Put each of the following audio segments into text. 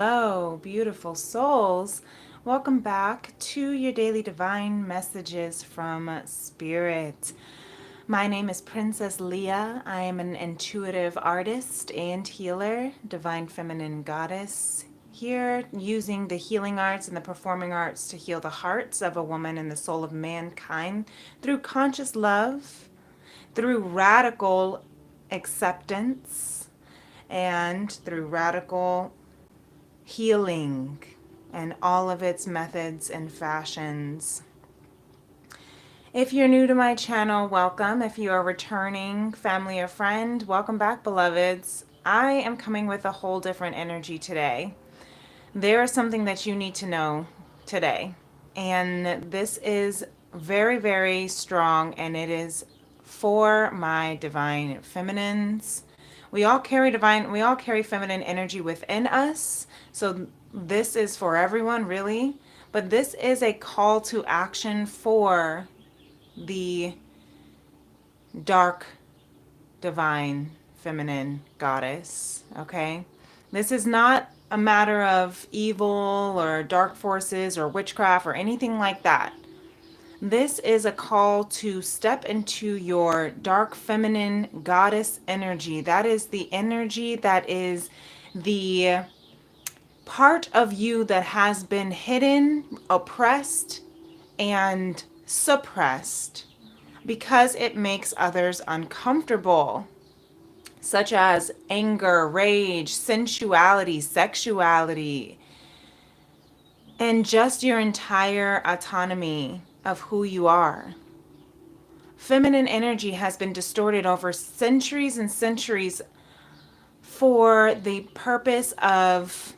Hello, beautiful souls. Welcome back to your daily divine messages from Spirit. My name is Princess Leah. I am an intuitive artist and healer, divine feminine goddess, here using the healing arts and the performing arts to heal the hearts of a woman and the soul of mankind through conscious love, through radical acceptance, and through radical healing and all of its methods and fashions. If you're new to my channel, welcome. If you are returning family or friend, welcome back, beloveds. I am coming with a whole different energy today. There is something that you need to know today, and this is very, very strong, and it is for my divine feminines. We all carry feminine energy within us. So this is for everyone, really. But this is a call to action for the dark divine feminine goddess, okay? This is not a matter of evil or dark forces or witchcraft or anything like that. This is a call to step into your dark feminine goddess energy. That is the energy that is the part of you that has been hidden, oppressed, and suppressed because it makes others uncomfortable, such as anger, rage, sensuality, sexuality, and just your entire autonomy of who you are. Feminine energy has been distorted over centuries and centuries for the purpose of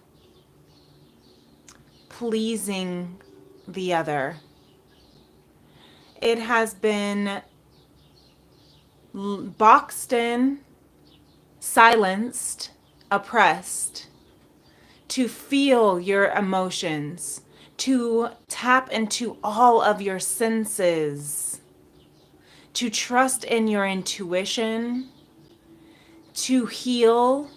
pleasing the other. It has been boxed in, silenced, oppressed, to feel your emotions, to tap into all of your senses, to trust in your intuition, to heal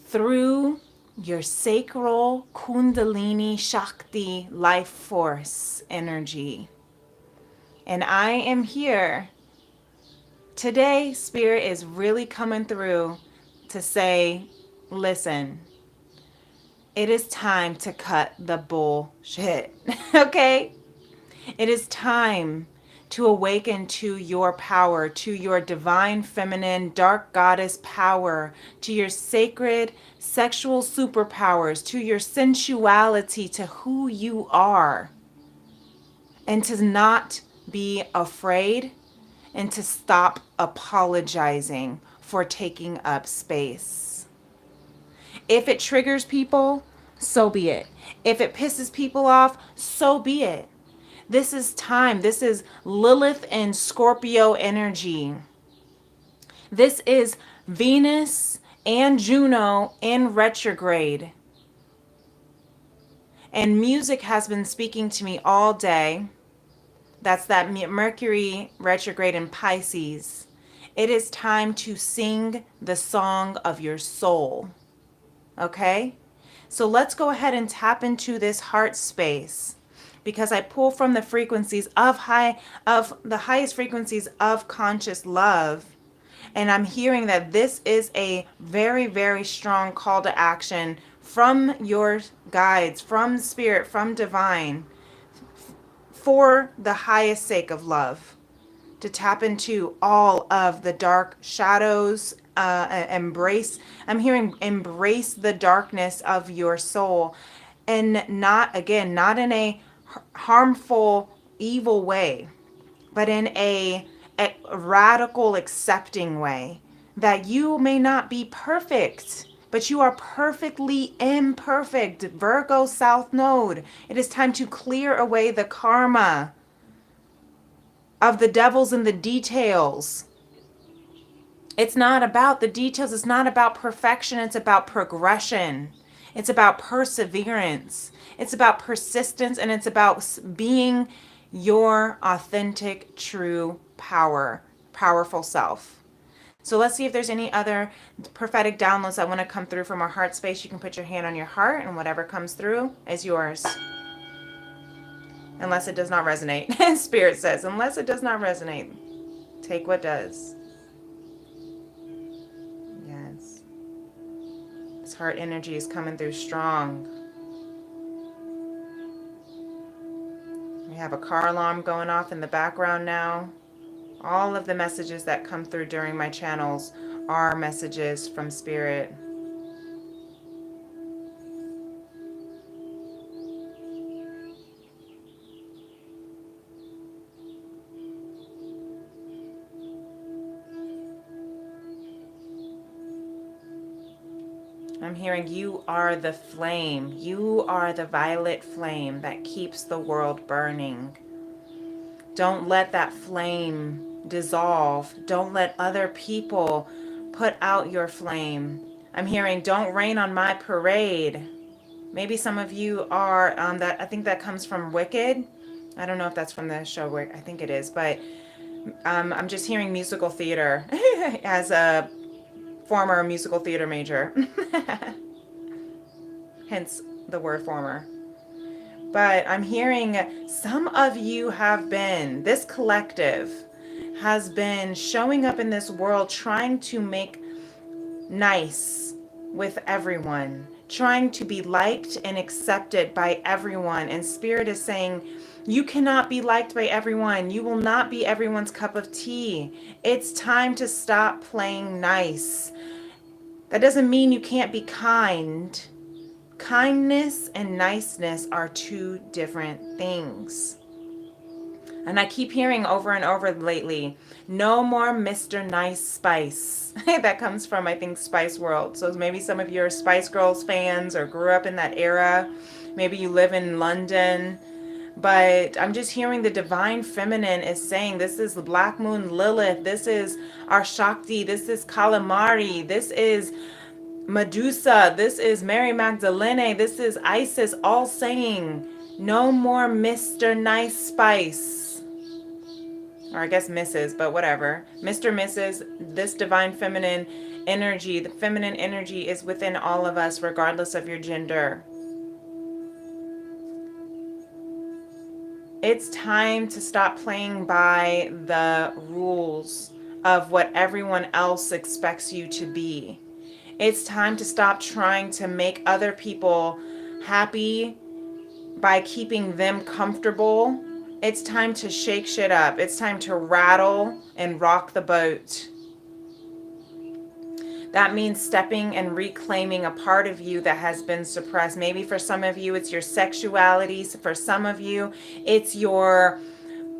through your sacral Kundalini Shakti life force energy. And I am here today. Spirit is really coming through to say, listen, it is time to cut the bullshit. Okay? It is time to awaken to your power, to your divine feminine dark goddess power, to your sacred sexual superpowers, to your sensuality, to who you are. And to not be afraid and to stop apologizing for taking up space. If it triggers people, so be it. If it pisses people off, so be it. This is time. This is Lilith and Scorpio energy. This is Venus and Juno in retrograde. And music has been speaking to me all day. That's that Mercury retrograde in Pisces. It is time to sing the song of your soul. Okay? So let's go ahead and tap into this heart space, because I pull from the frequencies of the highest frequencies of conscious love. And I'm hearing that this is a very, very strong call to action from your guides, from spirit, from divine, for the highest sake of love, to tap into all of the dark shadows, I'm hearing embrace the darkness of your soul, and not in a harmful, evil way, but in a radical, accepting way, that you may not be perfect, but you are perfectly imperfect. Virgo South Node. It is time to clear away the karma of the devils in the details. It's not about the details. It's not about perfection. It's about progression. It's about perseverance. It's about persistence, and it's about being your authentic, true powerful self. So let's see if there's any other prophetic downloads that want to come through from our heart space. You can put your hand on your heart, and whatever comes through is yours. Unless it does not resonate. Spirit says, unless it does not resonate, take what does. Yes. This heart energy is coming through strong. We have a car alarm going off in the background now. All of the messages that come through during my channels are messages from Spirit. I'm hearing you are the flame. You are the violet flame that keeps the world burning. Don't let that flame dissolve. Don't let other people put out your flame. I'm hearing don't rain on my parade. Maybe some of you are that. I think that comes from Wicked. I don't know if that's from the show. I think it is, but I'm just hearing musical theater as a former musical theater major. Hence the word former. But I'm hearing some of you have been, this collective has been showing up in this world trying to make nice with everyone, trying to be liked and accepted by everyone. And Spirit is saying, you cannot be liked by everyone. You will not be everyone's cup of tea. It's time to stop playing nice. That doesn't mean you can't be kind. Kindness and niceness are two different things. And I keep hearing over and over lately, no more Mr. Nice Spice. That comes from, I think, Spice World. So maybe some of you are Spice Girls fans or grew up in that era. Maybe you live in London. But I'm just hearing the divine feminine is saying, this is the Black Moon Lilith. This is our Shakti. This is Calamari. This is Medusa, this is Mary Magdalene, this is Isis, all saying, no more Mr. Nice Spice. Or I guess Mrs., but whatever. Mr., Mrs., this divine feminine energy, the feminine energy is within all of us, regardless of your gender. It's time to stop playing by the rules of what everyone else expects you to be. It's time to stop trying to make other people happy by keeping them comfortable. It's time to shake shit up. It's time to rattle and rock the boat. That means stepping and reclaiming a part of you that has been suppressed. Maybe for some of you, it's your sexuality. For some of you, it's your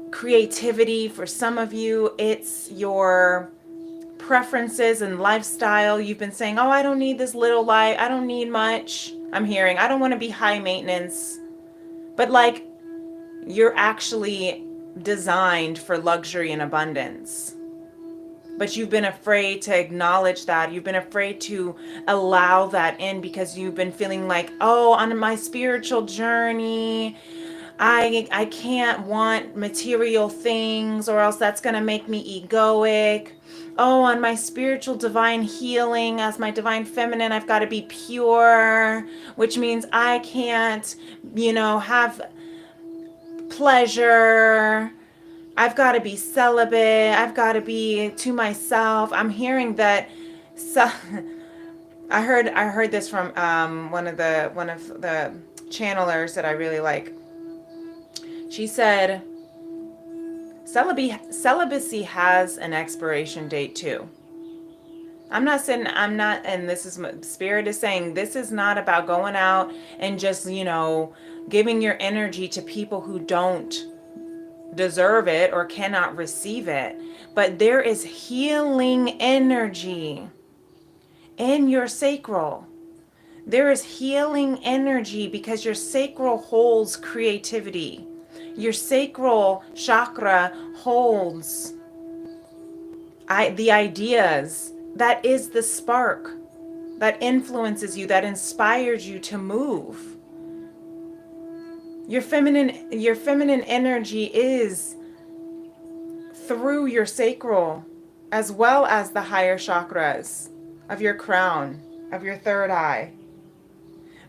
creativity. For some of you, it's your preferences and lifestyle. You've been saying, oh, I don't need this little life. I don't need much. I'm hearing, I don't want to be high maintenance. But like, you're actually designed for luxury and abundance. But you've been afraid to acknowledge that. You've been afraid to allow that in because you've been feeling like, oh, on my spiritual journey, I can't want material things or else that's going to make me egoic. Oh, on my spiritual divine healing as my divine feminine, I've got to be pure, which means I can't, have pleasure. I've got to be celibate. I've got to be to myself. I'm hearing that. So, I heard this from one of the channelers that I really like. She said, celibacy has an expiration date too. And this is Spirit is saying, this is not about going out and just, giving your energy to people who don't deserve it or cannot receive it. But there is healing energy in your sacral. There is healing energy because your sacral holds creativity. Your sacral chakra holds the ideas. That is the spark that influences you, that inspires you to move. Your feminine energy is through your sacral. as well as the higher chakras of your crown, of your third eye.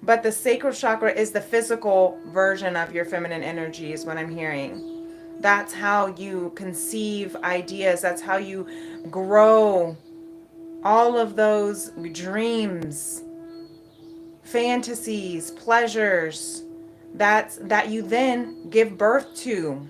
But the sacral chakra is the physical version of your feminine energy, is what I'm hearing. That's how you conceive ideas. That's how you grow all of those dreams, fantasies, pleasures that you then give birth to.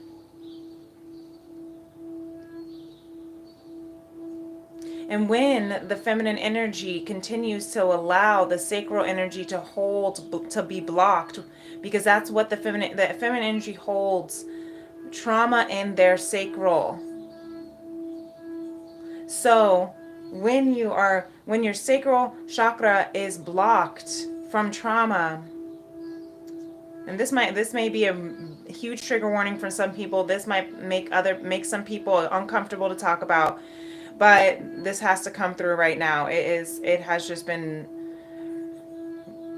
And when the feminine energy continues to allow the sacral energy to hold, to be blocked, because that's what the feminine energy holds trauma in their sacral. So when your sacral chakra is blocked from trauma, and this may be a huge trigger warning for some people. This might make some people uncomfortable to talk about, but this has to come through right now. It has just been,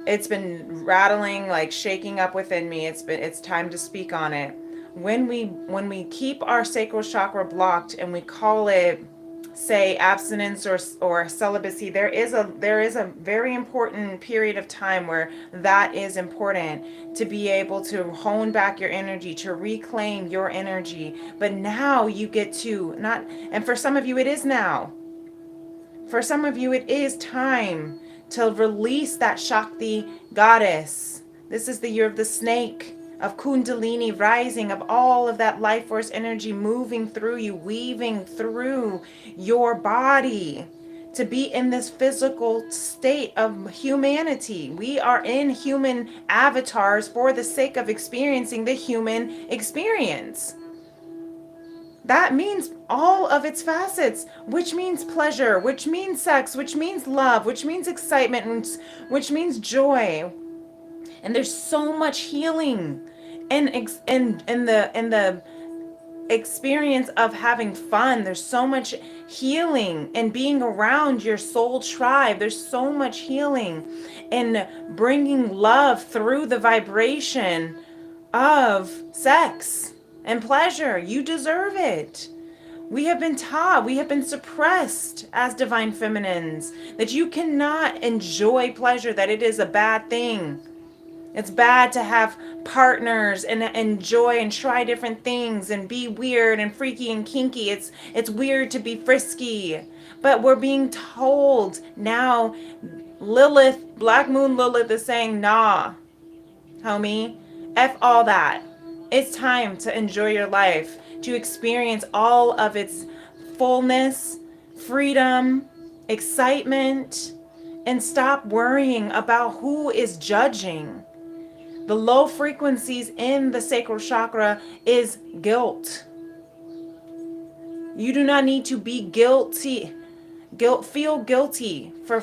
it's been rattling, like shaking up within me. It's time to speak on it. When we keep our sacral chakra blocked and we call it, say, abstinence or celibacy, there is a very important period of time where that is important, to be able to hone back your energy, to reclaim your energy. But now you get to not, and for some of you it is now. For some of you it is time to release that Shakti goddess. This is the year of the snake, of Kundalini rising, of all of that life force energy moving through you, weaving through your body, to be in this physical state of humanity. We are in human avatars for the sake of experiencing the human experience. That means all of its facets, which means pleasure, which means sex, which means love, which means excitement, which means joy. And there's so much healing in the experience of having fun. There's so much healing in being around your soul tribe. There's so much healing in bringing love through the vibration of sex and pleasure. You deserve it. We have been taught, we have been suppressed as divine feminines, that you cannot enjoy pleasure, that it is a bad thing. It's bad to have partners and enjoy and try different things and be weird and freaky and kinky. It's weird to be frisky. But we're being told now, Lilith, Black Moon Lilith is saying, nah, homie, F all that. It's time to enjoy your life, to experience all of its fullness, freedom, excitement, and stop worrying about who is judging. The low frequencies in the sacral chakra is guilt. You do not need to be guilty. Feel guilty for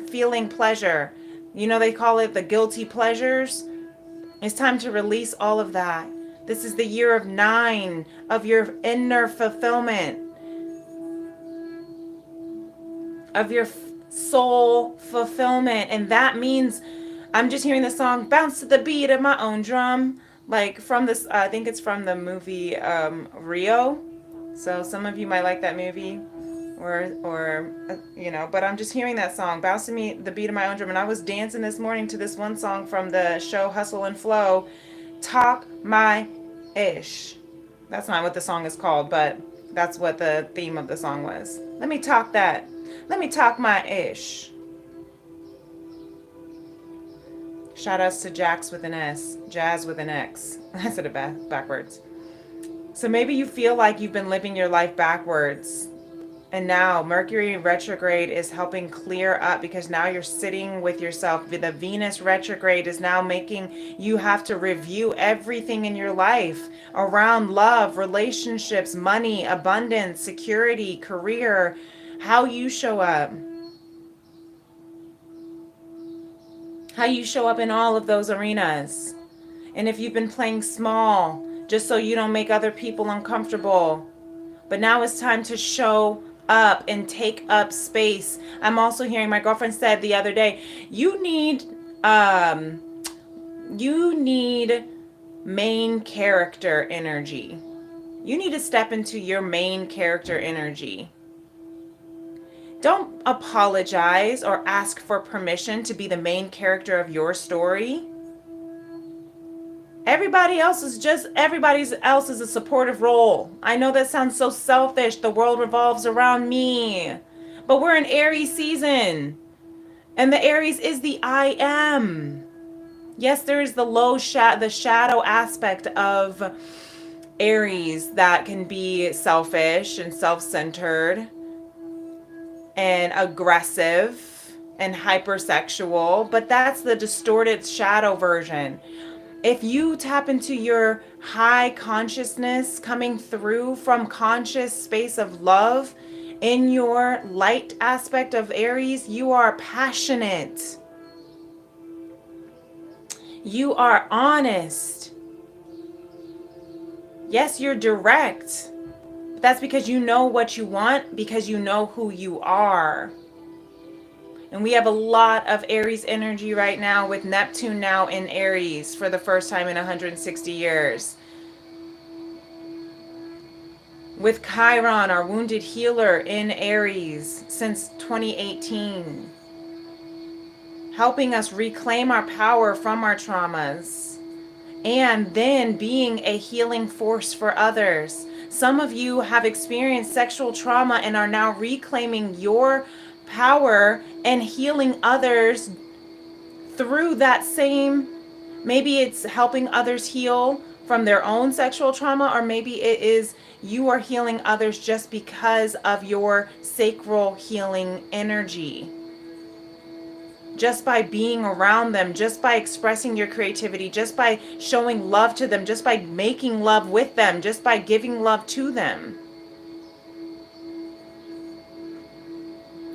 feeling pleasure. You know, they call it the guilty pleasures. It's time to release all of that. This is the year of 9 of your inner fulfillment, of your soul fulfillment. And that means, I'm just hearing the song bounce to the beat of my own drum, like from this, I think it's from the movie Rio. So some of you might like that movie, or you know, but I'm just hearing that song bounce to me the beat of my own drum. And I was dancing this morning to this one song from the show Hustle and Flow, Talk My Ish. That's not what the song is called, but that's what the theme of the song was. Let me talk my ish. Shout outs to Jax with an S, Jazz with an X. I said it backwards. So maybe you feel like you've been living your life backwards. And now Mercury retrograde is helping clear up, because now you're sitting with yourself. The Venus retrograde is now making you have to review everything in your life around love, relationships, money, abundance, security, career, how you show up. How you show up in all of those arenas. And if you've been playing small, just so you don't make other people uncomfortable. But now it's time to show up and take up space. I'm also hearing, my girlfriend said the other day, you need main character energy. You need to step into your main character energy. Don't apologize or ask for permission to be the main character of your story. Everybody else is a supportive role. I know that sounds so selfish. The world revolves around me. But we're in Aries season. And the Aries is the I am. Yes, there is the shadow aspect of Aries that can be selfish and self-centered and aggressive and hypersexual, but that's the distorted shadow version. If you tap into your high consciousness coming through from conscious space of love in your light aspect of Aries, you are passionate. You are honest. Yes, you're direct. But that's because you know what you want, because you know who you are. And we have a lot of Aries energy right now with Neptune now in Aries for the first time in 160 years. With Chiron, our wounded healer, in Aries since 2018. Helping us reclaim our power from our traumas. And then being a healing force for others. Some of you have experienced sexual trauma and are now reclaiming your power and healing others through that same, maybe it's helping others heal from their own sexual trauma, or maybe it is you are healing others just because of your sacral healing energy. Just by being around them, just by expressing your creativity, just by showing love to them, just by making love with them, just by giving love to them.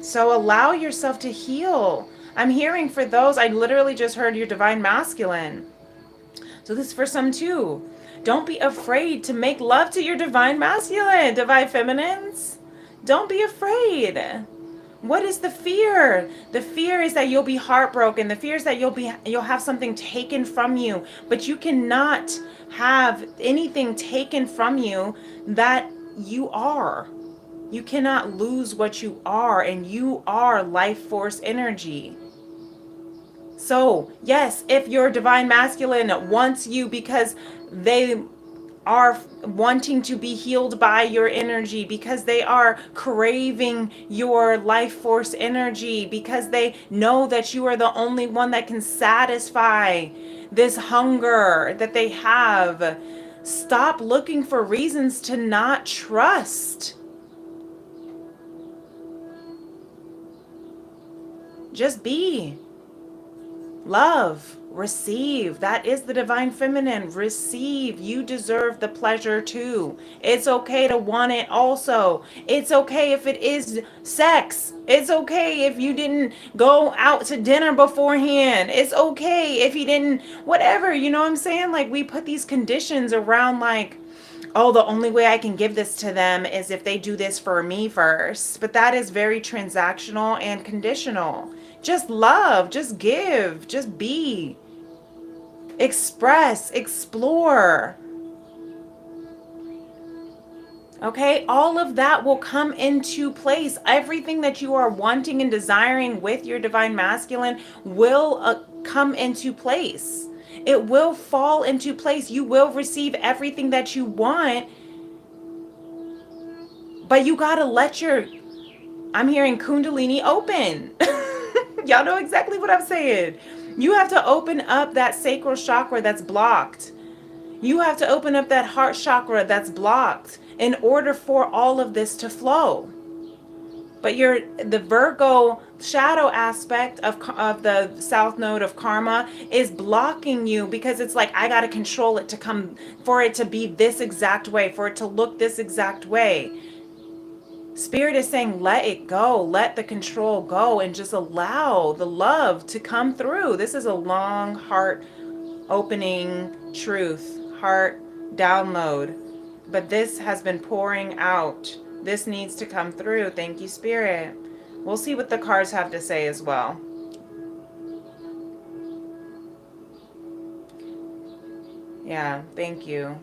So allow yourself to heal. I'm hearing for those, I literally just heard your divine masculine. So this is for some too. Don't be afraid to make love to your divine masculine, divine feminines. Don't be afraid. What is the fear? The fear is that you'll be heartbroken. The fear is that you'll have something taken from you. But you cannot have anything taken from you that you are. You cannot lose what you are, and you are life force energy. So, yes, if your divine masculine wants you because they are wanting to be healed by your energy, because they are craving your life force energy, because they know that you are the only one that can satisfy this hunger that they have. Stop looking for reasons to not trust. Just be. Love. Receive. That is the divine feminine. Receive. You deserve the pleasure too. It's okay to want it also. It's okay if it is sex. It's okay if you didn't go out to dinner beforehand. It's okay if you didn't, whatever, you know what I'm saying? Like, we put these conditions around, like, oh, the only way I can give this to them is if they do this for me first. But that is very transactional and conditional. Just love, just give, just be. Express, explore. Okay, all of that will come into place. Everything that you are wanting and desiring with your divine masculine will come into place. It will fall into place. You will receive everything that you want. But you got to let your, I'm hearing Kundalini open. Y'all know exactly what I'm saying. You have to open up that sacral chakra that's blocked. You have to open up that heart chakra that's blocked in order for all of this to flow. But the Virgo shadow aspect of the south node of karma is blocking you, because it's like, I got to control it to come, for it to be this exact way, for it to look this exact way. Spirit is saying, let it go, let the control go, and just allow the love to come through. This is a long heart opening truth, heart download. But this has been pouring out. This needs to come through. Thank you, Spirit. We'll see what the cards have to say as well. Yeah, thank you.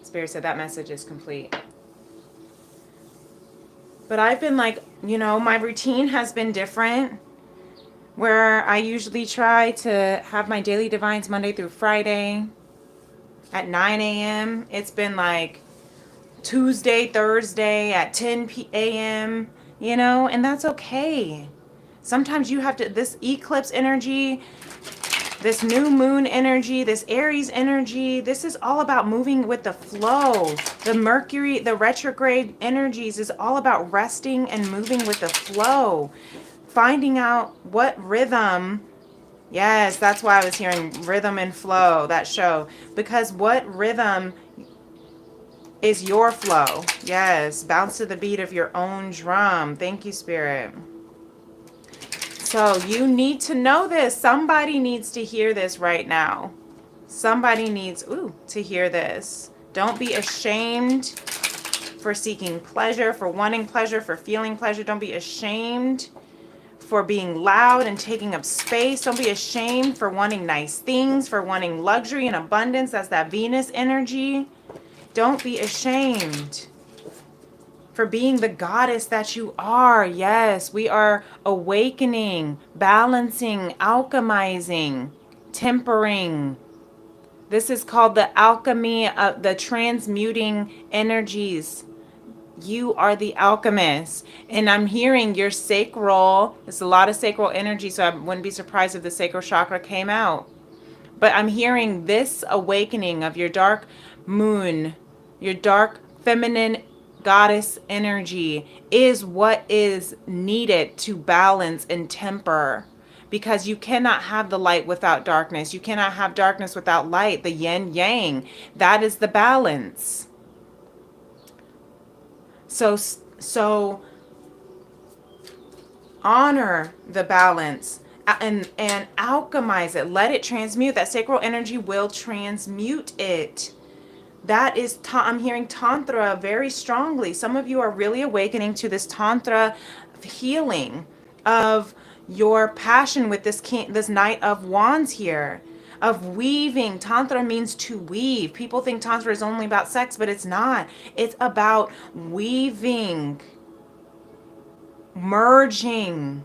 Spirit said that message is complete. But I've been like my routine has been different, where I usually try to have my daily divines Monday through Friday at 9 a.m. It's been like Tuesday, Thursday at 10 a.m., and that's okay. Sometimes you have to, this eclipse energy, this new moon energy, this Aries energy, this is all about moving with the flow. The Mercury, the retrograde energies is all about resting and moving with the flow. Finding out what rhythm. Yes, that's why I was hearing Rhythm and Flow, that show. Because what rhythm is your flow? Yes, bounce to the beat of your own drum. Thank you, Spirit. So you need to know this. Somebody needs to hear this right now. Somebody needs to hear this. Don't be ashamed for seeking pleasure, for wanting pleasure, for feeling pleasure. Don't be ashamed for being loud and taking up space. Don't be ashamed for wanting nice things, for wanting luxury and abundance. That's that Venus energy. Don't be ashamed for being the goddess that you are. Yes, we are awakening, balancing, alchemizing, tempering. This is called the alchemy of the transmuting energies. You are the alchemist. And I'm hearing your sacral, there's a lot of sacral energy, so I wouldn't be surprised if the sacral chakra came out. But I'm hearing this awakening of your dark moon, your dark feminine goddess energy is what is needed to balance and temper. Because you cannot have the light without darkness. You cannot have darkness without light. The yin yang. That is the balance. So honor the balance and alchemize it. Let it transmute. That sacral energy will transmute it. That is, I'm hearing Tantra very strongly. Some of you are really awakening to this Tantra healing of your passion with this Knight of Wands here. Of weaving. Tantra means to weave. People think Tantra is only about sex, but it's not. It's about weaving, merging,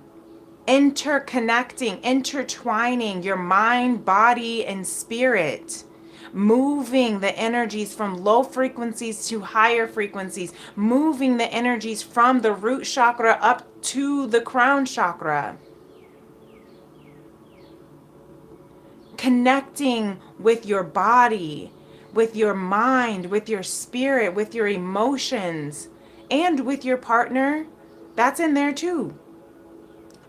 interconnecting, intertwining your mind, body, and spirit. Moving the energies from low frequencies to higher frequencies. Moving the energies from the root chakra up to the crown chakra. Connecting with your body, with your mind, with your spirit, with your emotions, and with your partner. That's in there too.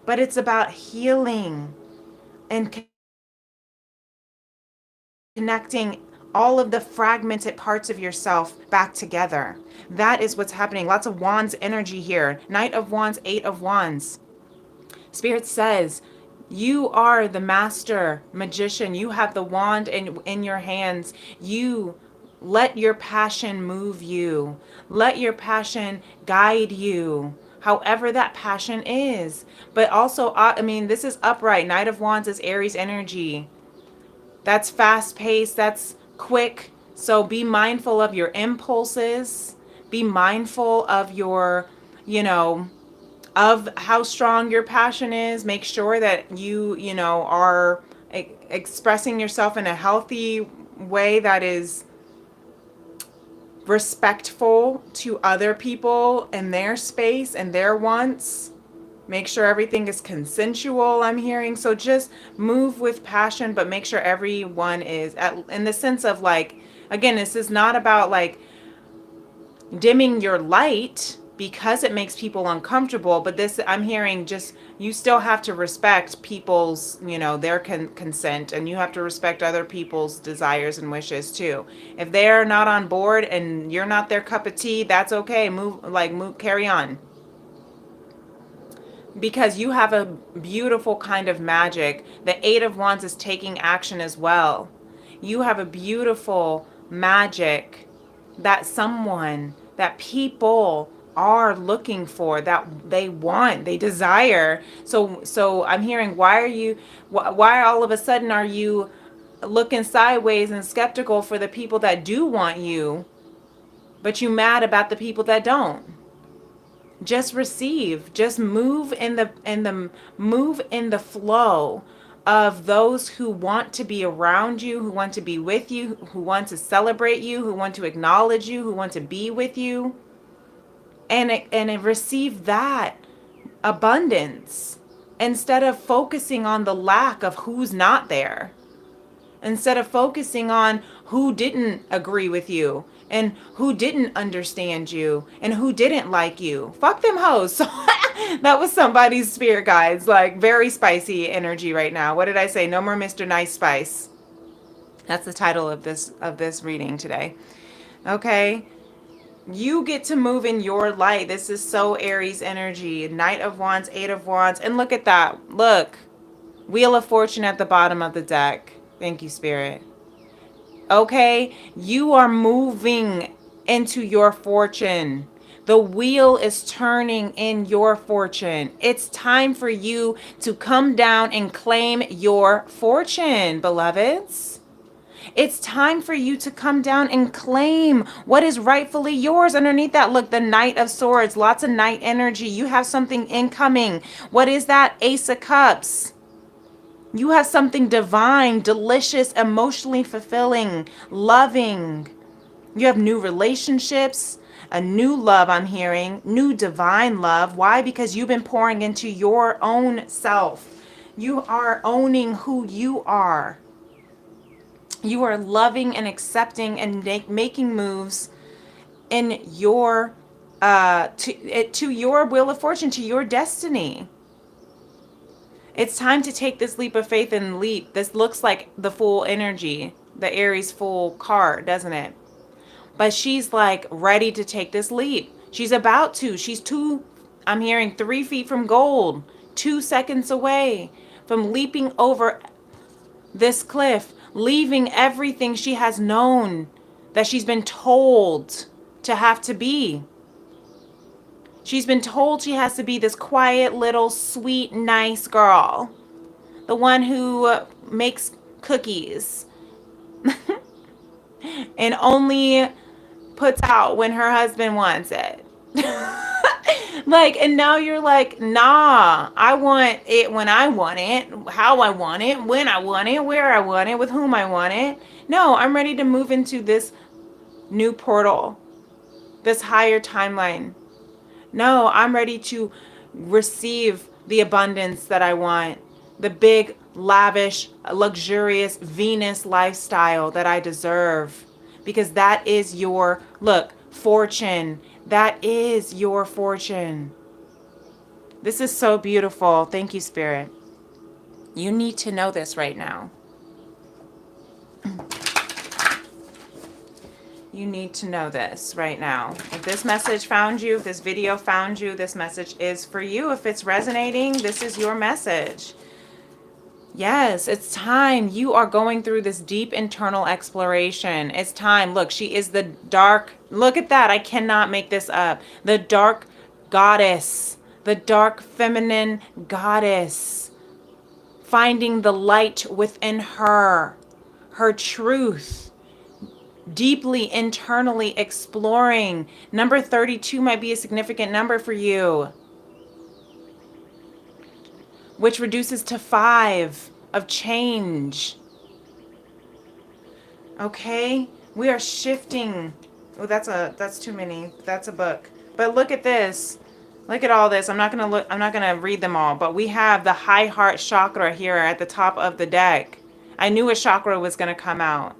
But it's about healing and connecting all of the fragmented parts of yourself back together. That is what's happening. Lots of Wands energy here. Knight of Wands, Eight of Wands. Spirit says, you are the master magician. You have the wand in your hands. You let your passion move you. Let your passion guide you, however that passion is. But also, this is upright. Knight of Wands is Aries energy. That's fast paced. That's quick. So be mindful of your impulses. Be mindful of your, of how strong your passion is. Make sure that you are expressing yourself in a healthy way that is respectful to other people and their space and their wants. Make sure everything is consensual, I'm hearing. So just move with passion, but make sure everyone is in the sense of again, this is not about dimming your light because it makes people uncomfortable, but this, I'm hearing, just you still have to respect people's their consent, and you have to respect other people's desires and wishes too. If they're not on board and you're not their cup of tea, that's okay. Move, carry on, because you have a beautiful kind of magic. The Eight of Wands is taking action as well. You have a beautiful magic that people are looking for, that they want, they desire. So I'm hearing, why all of a sudden are you looking sideways and skeptical for the people that do want you, but you mad about the people that don't? Just receive. Just move in the flow of those who want to be around you, who want to be with you, who want to celebrate you, who want to acknowledge you, who want to be with you. And receive that abundance instead of focusing on the lack of who's not there. Instead of focusing on who didn't agree with you and who didn't understand you and who didn't like you. Fuck them hoes. That was somebody's spirit guides, like very spicy energy right now. What did I say? No more Mr. Nice Spice. That's the title of this reading today. Okay? You get to move in your light. This is so Aries energy. Knight of Wands, Eight of Wands. And look at that. Look. Wheel of Fortune at the bottom of the deck. Thank you, Spirit. Okay? You are moving into your fortune. The wheel is turning in your fortune. It's time for you to come down and claim your fortune, beloveds. It's time for you to come down and claim what is rightfully yours. Underneath that, look, the Knight of Swords, lots of Knight energy. You have something incoming. What is that? Ace of Cups. You have something divine, delicious, emotionally fulfilling, loving. You have new relationships, a new love I'm hearing, new divine love. Why? Because you've been pouring into your own self. You are owning who you are. You are loving and accepting and making moves in your to your wheel of fortune, to your destiny. It's time to take this leap of faith and leap. This looks like the Fool energy, the Aries Fool card, doesn't it? But she's like ready to take this leap. She's about to. She's I'm hearing 3 feet from gold, 2 seconds away from leaping over this cliff, leaving everything she has known that she's been told to have to be. She's been told she has to be this quiet, little, sweet, nice girl. The one who makes cookies and only puts out when her husband wants it. Like, and now you're like, nah, I want it when I want it, how I want it, when I want it, where I want it, with whom I want it. No, I'm ready to move into this new portal, this higher timeline. No, I'm ready to receive the abundance that I want, the big, lavish, luxurious Venus lifestyle that I deserve. Because that is your, look, fortune. That is your fortune. This is so beautiful. Thank you, Spirit. You need to know this right now. You need to know this right now. If this message found you, if this video found you, this message is for you. If it's resonating, this is your message. Yes, it's time. You are going through this deep internal exploration. It's time. Look, she is the dark. Look at that. I cannot make this up. The dark goddess, the dark feminine goddess, finding the light within her truth, deeply internally exploring. Number 32 might be a significant number for you, which reduces to 5 of change. Okay? We are shifting. Oh, that's too many. That's a book. But look at this. Look at all this. I'm not going to read them all, but we have the high heart chakra here at the top of the deck. I knew a chakra was going to come out.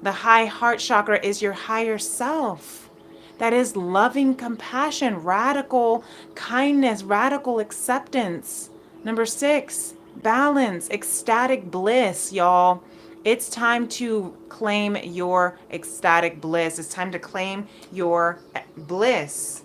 The high heart chakra is your higher self. That is loving compassion, radical kindness, radical acceptance. Number 6, balance, ecstatic bliss, y'all. It's time to claim your ecstatic bliss. It's time to claim your bliss.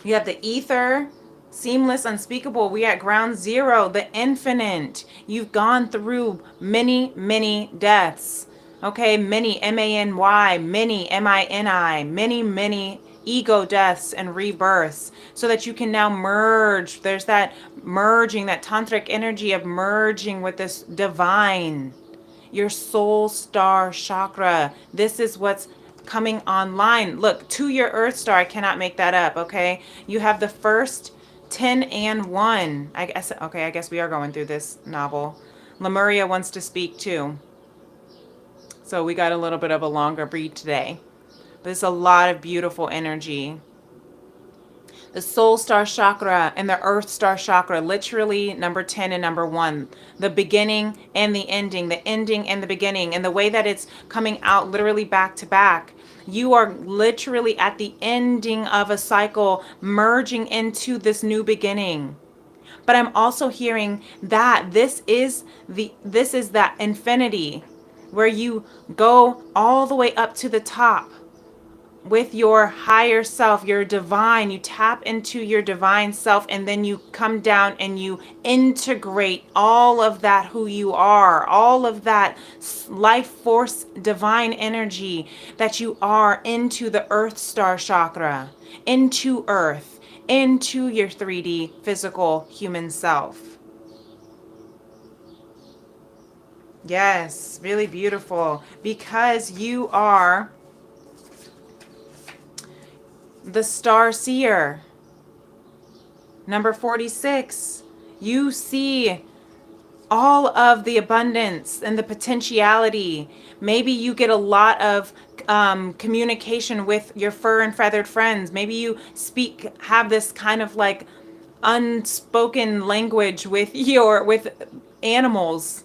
You have the ether, seamless, unspeakable. We at ground zero, the infinite. You've gone through many, many deaths. Okay, many, M-A-N-Y, many, M-I-N-I, many ego deaths and rebirths, so that you can now merge. There's that merging, that tantric energy of merging with this divine, your soul star chakra. This is what's coming online. Look, to your Earth star, I cannot make that up, okay? You have the first 10 and 1. I guess, okay, I guess we are going through this novel. Lemuria wants to speak too. So we got a little bit of a longer read today. There's a lot of beautiful energy. The soul star chakra and the earth star chakra, literally number 10 and number 1. The beginning and the ending and the beginning. And the way that it's coming out literally back to back. You are literally at the ending of a cycle, merging into this new beginning. But I'm also hearing that this is that infinity where you go all the way up to the top with your higher self, your divine. You tap into your divine self, and then you come down and you integrate all of that who you are, all of that life force, divine energy that you are into the earth star chakra, into earth, into your 3D physical human self. Yes, really beautiful, because you are the star seer. Number 46. You see all of the abundance and the potentiality. Maybe you get a lot of communication with your fur and feathered friends. Maybe you have this kind of like unspoken language with animals.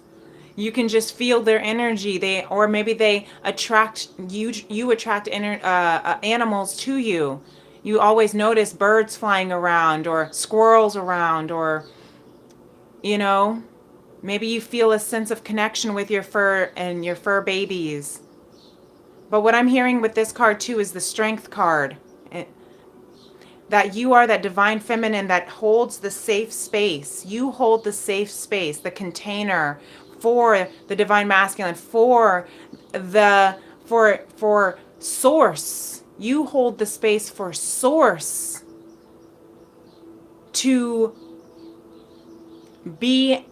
You can just feel their energy. Or maybe they attract you. You attract animals to you. You always notice birds flying around, or squirrels around, or maybe you feel a sense of connection with your fur and your fur babies. But what I'm hearing with this card too is the Strength card. That you are that divine feminine that holds the safe space. You hold the safe space, the container for the divine masculine, for source. You hold the space for source to be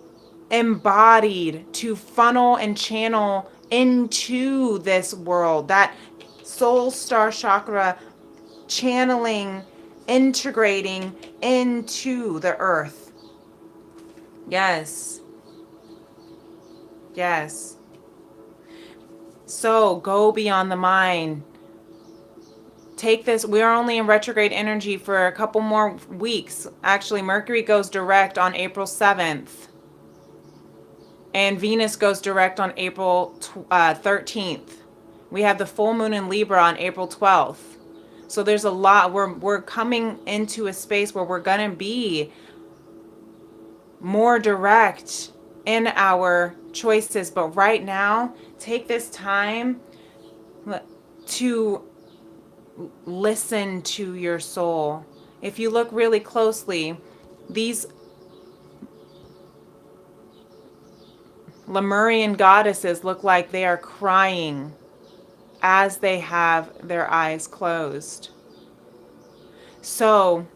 embodied, to funnel and channel into this world. That soul star chakra channeling, integrating into the earth. Yes. Yes. So go beyond the mind. Take this. We are only in retrograde energy for a couple more weeks. Actually, Mercury goes direct on April 7th. And Venus goes direct on April 13th. We have the full moon in Libra on April 12th. So there's a lot. We're coming into a space where we're going to be more direct in our choices. But right now, take this time to listen to your soul. If you look really closely, these Lemurian goddesses look like they are crying as they have their eyes closed. So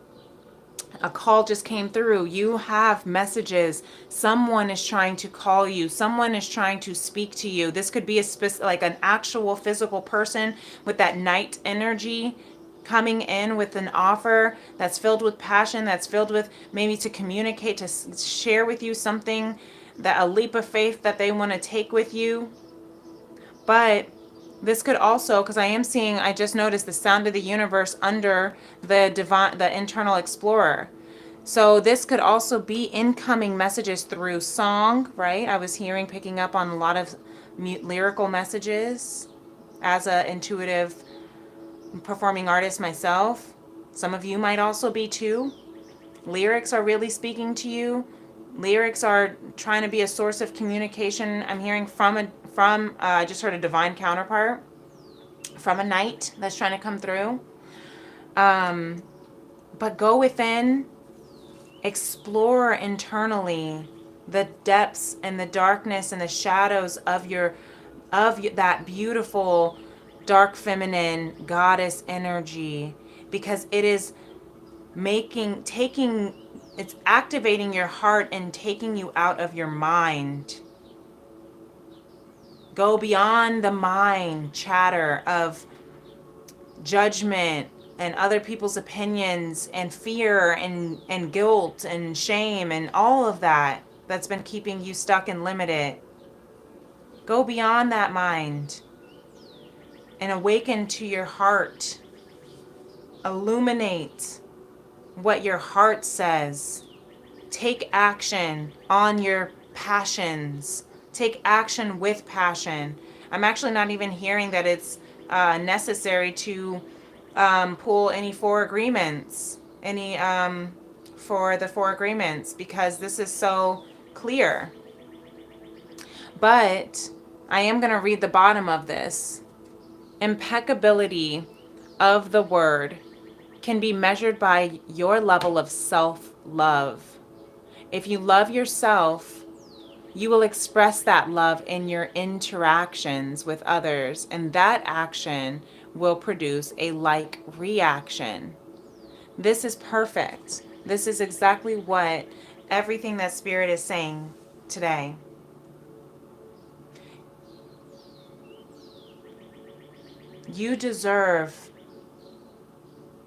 a call just came through. You have messages. Someone is trying to call you. Someone is trying to speak to you. This could be like an actual physical person with that night energy coming in with an offer that's filled with passion, that's filled with maybe to communicate, to share with you something, that a leap of faith that they want to take with you. But this could also, because I just noticed the sound of the universe under the internal explorer. So this could also be incoming messages through song, right? I was picking up on a lot of lyrical messages as an intuitive performing artist myself. Some of you might also be too. Lyrics are really speaking to you. Lyrics are trying to be a source of communication. I'm hearing I just heard a divine counterpart from a knight that's trying to come through. But go within, explore internally the depths and the darkness and the shadows of that beautiful dark feminine goddess energy, because it is it's activating your heart and taking you out of your mind. Go beyond the mind chatter of judgment and other people's opinions and fear and guilt and shame and all of that that's been keeping you stuck and limited. Go beyond that mind and awaken to your heart. Illuminate what your heart says. Take action on your passions. Take action with passion. I'm actually not even hearing that it's necessary to pull any four agreements, for the four agreements, because this is so clear. But I am going to read the bottom of this. Impeccability of the word can be measured by your level of self-love. If you love yourself, you will express that love in your interactions with others, and that action will produce a like reaction. This is perfect. This is exactly what everything that Spirit is saying today. You deserve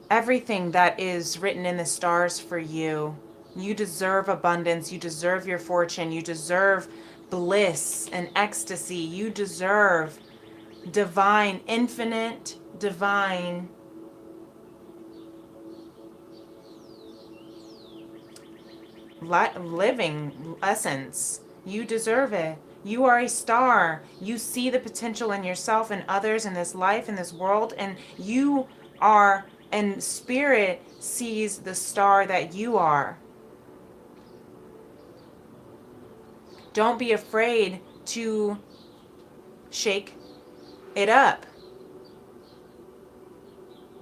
everything that is written in the stars for you. You deserve abundance. You deserve your fortune. You deserve bliss and ecstasy. You deserve divine, infinite, divine living essence. You deserve it. You are a star. You see the potential in yourself and others in this life, in this world, and you are, and Spirit sees the star that you are. Don't be afraid to shake it up.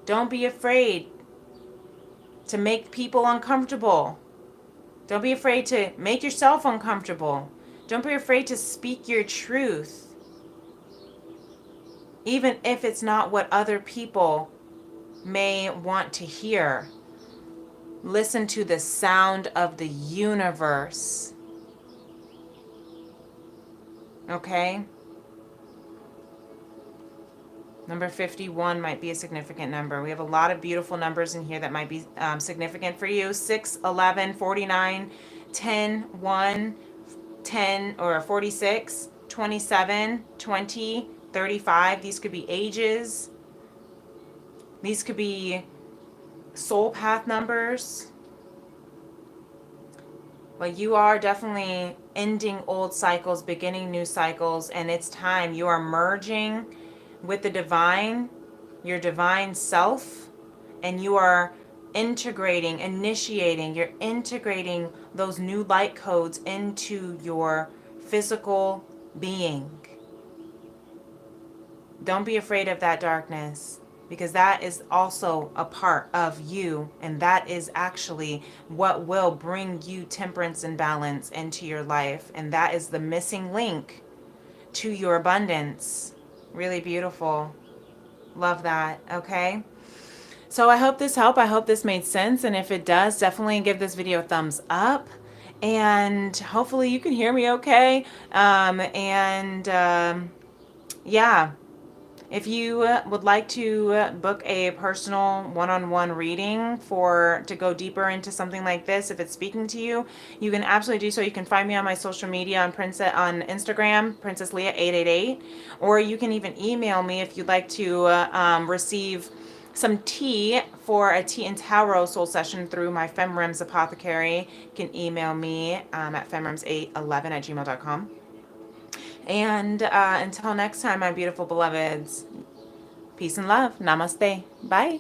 Don't be afraid to make people uncomfortable. Don't be afraid to make yourself uncomfortable. Don't be afraid to speak your truth, even if it's not what other people may want to hear. Listen to the sound of the universe. Okay? Number 51 might be a significant number. We have a lot of beautiful numbers in here that might be significant for you. 6, 11, 49, 10, 1, 10, or 46, 27, 20, 35. These could be ages. These could be soul path numbers. But you are definitely ending old cycles, beginning new cycles, and it's time. You are merging with the divine, your divine self, and you are you're integrating those new light codes into your physical being. Don't be afraid of that darkness, because that is also a part of you, and that is actually what will bring you temperance and balance into your life, and that is the missing link to your abundance. Really beautiful. Love that. Okay. So I hope this helped. I hope this made sense. And if it does, definitely give this video a thumbs up. And hopefully you can hear me okay. Yeah. If you would like to book a personal one-on-one reading to go deeper into something like this, if it's speaking to you, you can absolutely do so. You can find me on my social media on Instagram, Princess Leah 888, or you can even email me if you'd like to receive some tea for a tea and tarot soul session through my FemRems apothecary. You can email me at femrems811@gmail.com. And until next time, my beautiful beloveds, peace and love. Namaste. Bye.